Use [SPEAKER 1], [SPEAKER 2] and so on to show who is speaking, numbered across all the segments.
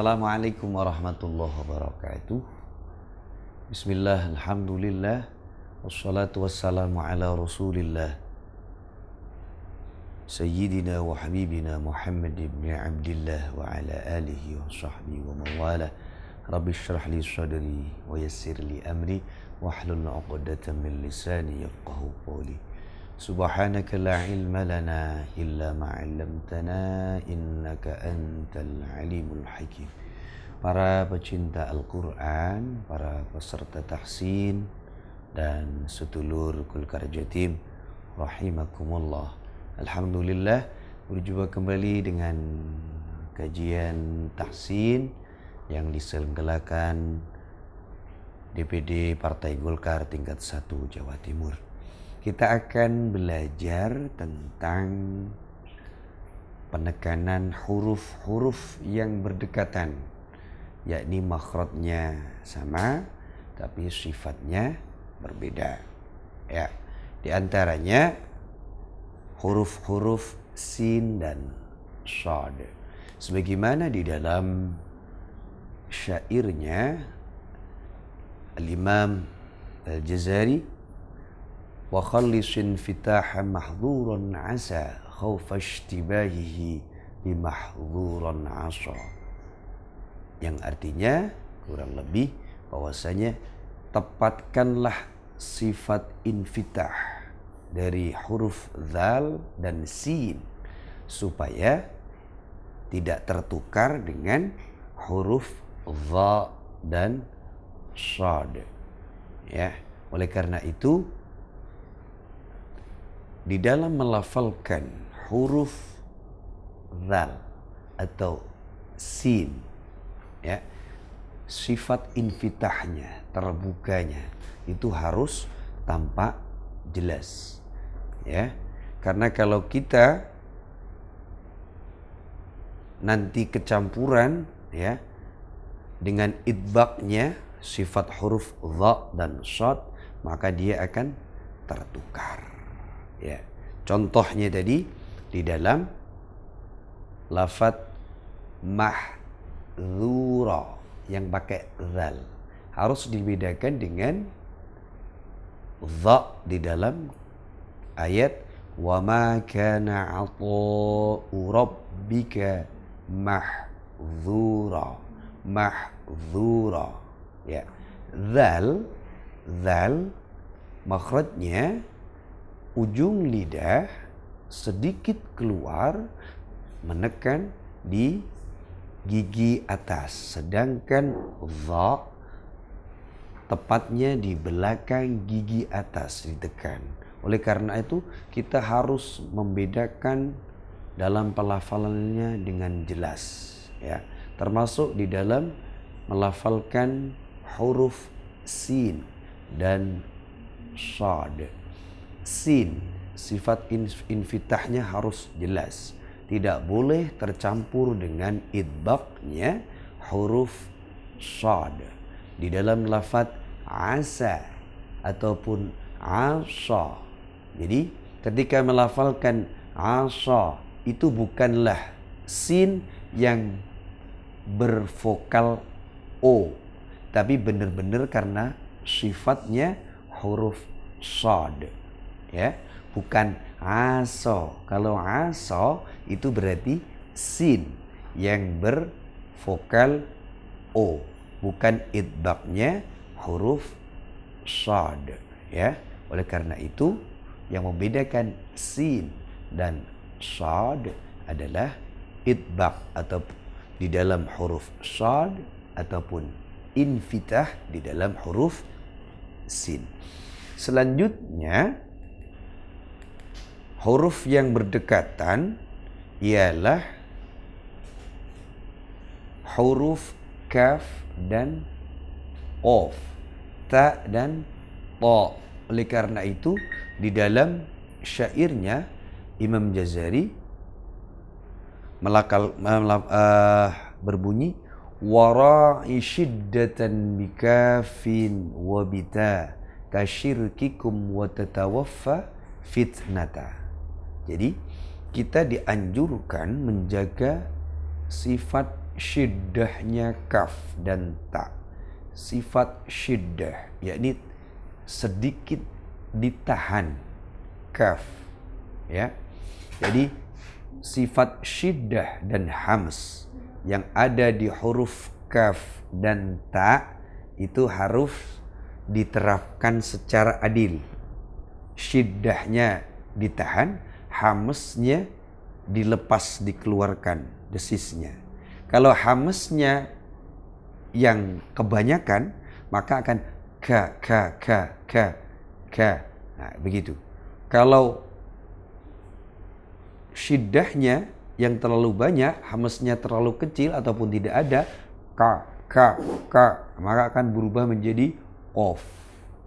[SPEAKER 1] Assalamualaikum warahmatullahi wabarakatuh. Bismillah, alhamdulillah, wassalatu wassalamu ala rasulillah Sayyidina wa habibina Muhammad ibn Abdillah wa ala alihi wa sahbihi wa mawala. Rabbi syrah li sadri wa yassir li amri wahlul 'uqdatam min lisani yafqahu qawli. Subhanaka la ilma lana illa ma 'allamtana innaka antal alimul hakim. Para pecinta Al-Quran, para peserta tahsin dan sedulur Kulkar Jatim rahimakumullah. Alhamdulillah berjumpa kembali dengan kajian tahsin yang diselenggarakan DPD Partai Golkar tingkat 1 Jawa Timur. Kita akan belajar tentang penekanan huruf-huruf yang berdekatan, yakni makhrajnya sama tapi sifatnya berbeda. Ya, di antaranya huruf-huruf sin dan shad. Sebagaimana di dalam syairnya Al-Imam Al-Jazari, wa khallisin fitaha mahdhuran asa khawfa ishtibahihi bi mahdhuran asa, yang artinya kurang lebih bahwasanya tepatkanlah sifat infitah dari huruf dzal dan sin supaya tidak tertukar dengan huruf dha dan shad. Ya, oleh karena itu di dalam melafalkan huruf dzal atau sin, ya, sifat infitahnya, terbukanya itu harus tampak jelas, ya. Karena kalau kita nanti kecampuran, ya, dengan idbaqnya sifat huruf dha dan shad, maka dia akan tertukar. Ya, contohnya tadi di dalam lafadz mahdzura yang pakai dzal harus dibedakan dengan dha di dalam ayat wa ma kana 'ata'u rabbika mahdzura. Ya, dzal makhrajnya ujung lidah sedikit keluar menekan di gigi atas, sedangkan dha tepatnya di belakang gigi atas ditekan. Oleh karena itu kita harus membedakan dalam pelafalannya dengan jelas, ya, termasuk di dalam melafalkan huruf sin dan shad. Sin sifat infitahnya harus jelas, tidak boleh tercampur dengan idbaqnya huruf shad. Di dalam lafadz asa ataupun asa, jadi ketika melafalkan asa itu bukanlah sin yang bervokal o, tapi benar-benar karena sifatnya huruf shad, ya, bukan asa. Kalau asa itu berarti sin yang bervokal o, bukan idbaqnya huruf shad, ya. Oleh karena itu yang membedakan sin dan shad adalah idbaq atau di dalam huruf shad ataupun infitah di dalam huruf sin. Selanjutnya huruf yang berdekatan ialah huruf kaf dan qaf, ta dan ta. Oleh karena itu di dalam syairnya Imam Jazari berbunyi wara'i syiddatan bikafin wa bita kasyirkikum wa tatawaffa fitnata. Jadi kita dianjurkan menjaga sifat syiddahnya kaf dan ta. Sifat syiddah, yakni sedikit ditahan kaf, ya. Jadi sifat syiddah dan hams yang ada di huruf kaf dan ta itu harus diterapkan secara adil. Syiddahnya ditahan, hamsnya dilepas, dikeluarkan desisnya. Kalau hamsnya yang kebanyakan, maka akan ka. Nah, begitu. Kalau syiddahnya yang terlalu banyak, hamsnya terlalu kecil ataupun tidak ada, ka, maka akan berubah menjadi qaf.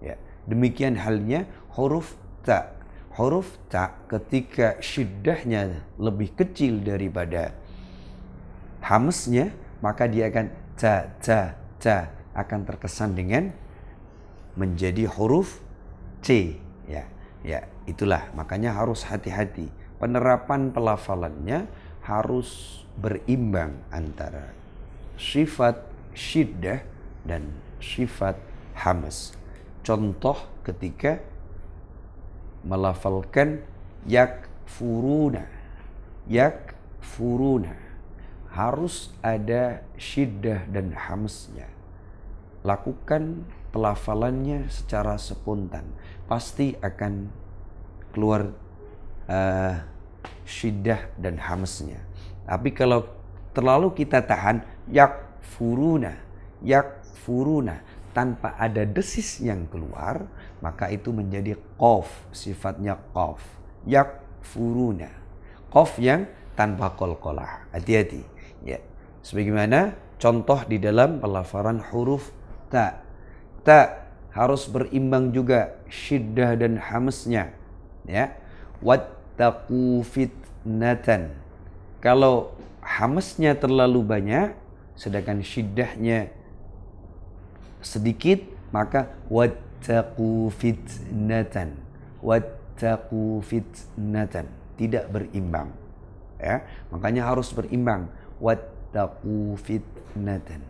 [SPEAKER 1] Ya. Demikian halnya huruf ta. Huruf ta ketika syiddahnya lebih kecil daripada hamsnya, maka dia akan ta akan terkesan dengan menjadi huruf C, ya itulah makanya harus hati-hati. Penerapan pelafalannya harus berimbang antara sifat syiddah dan sifat hams. Contoh ketika melafalkan yakfuruna, harus ada syiddah dan hamsnya. Lakukan pelafalannya secara spontan, pasti akan keluar syiddah dan hamsnya. Tapi kalau terlalu kita tahan yakfuruna tanpa ada desis yang keluar, maka itu menjadi qaf, sifatnya qaf. Yakfuruna, qaf yang tanpa qalqalah. Hati-hati, ya. Sebagaimana contoh di dalam pelafalan huruf ta. Ta harus berimbang juga syiddah dan hamsnya, ya. Wattaqu fitnatan. Kalau hamsnya terlalu banyak sedangkan syiddahnya sedikit, maka wattaqu fitnatan. Tidak berimbang, ya. Makanya harus berimbang. Wattaqu fitnatan.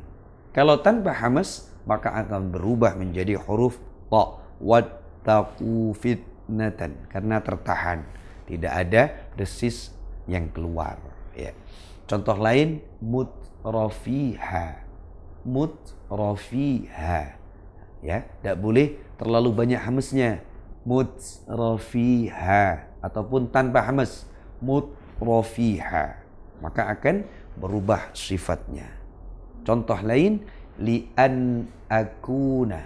[SPEAKER 1] Kalau tanpa hamas, maka akan berubah menjadi huruf ta. Wattaqu fitnatan, karena tertahan, tidak ada desis yang keluar, ya. Contoh lain mutrafiha, ya, tidak boleh terlalu banyak hamasnya, mutrafiha, ataupun tanpa hamas, mutrafiha, maka akan berubah sifatnya. Contoh lain li'an akuna,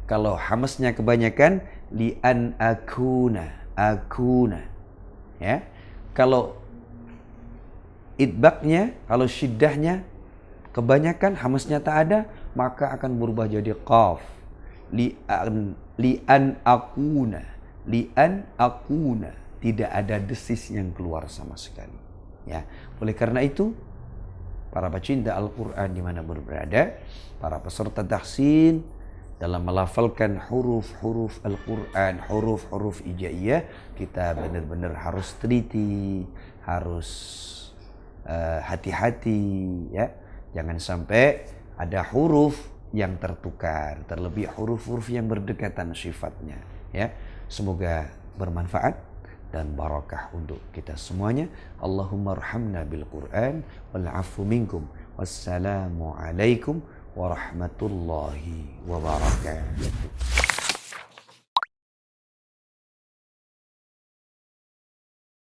[SPEAKER 1] kalau hamasnya kebanyakan li'an akuna, ya. Kalau idbaknya, kalau syiddahnya kebanyakan, hamasnya tak ada, maka akan berubah jadi qaf. Li'an akuna, tidak ada desis yang keluar sama sekali, ya. Oleh karena itu, para pecinta Al-Quran di mana berada, para peserta tahsin, dalam melafalkan huruf-huruf Al-Quran, huruf-huruf hijaiyah, kita benar-benar harus teliti, harus hati-hati, ya. Jangan sampai ada huruf yang tertukar, terlebih huruf-huruf yang berdekatan sifatnya, ya. Semoga bermanfaat dan barakah untuk kita semuanya. Allahumma arhamna bil Quran wal afu minkum. Wassalamu alaikum warahmatullahi wabarakatuh.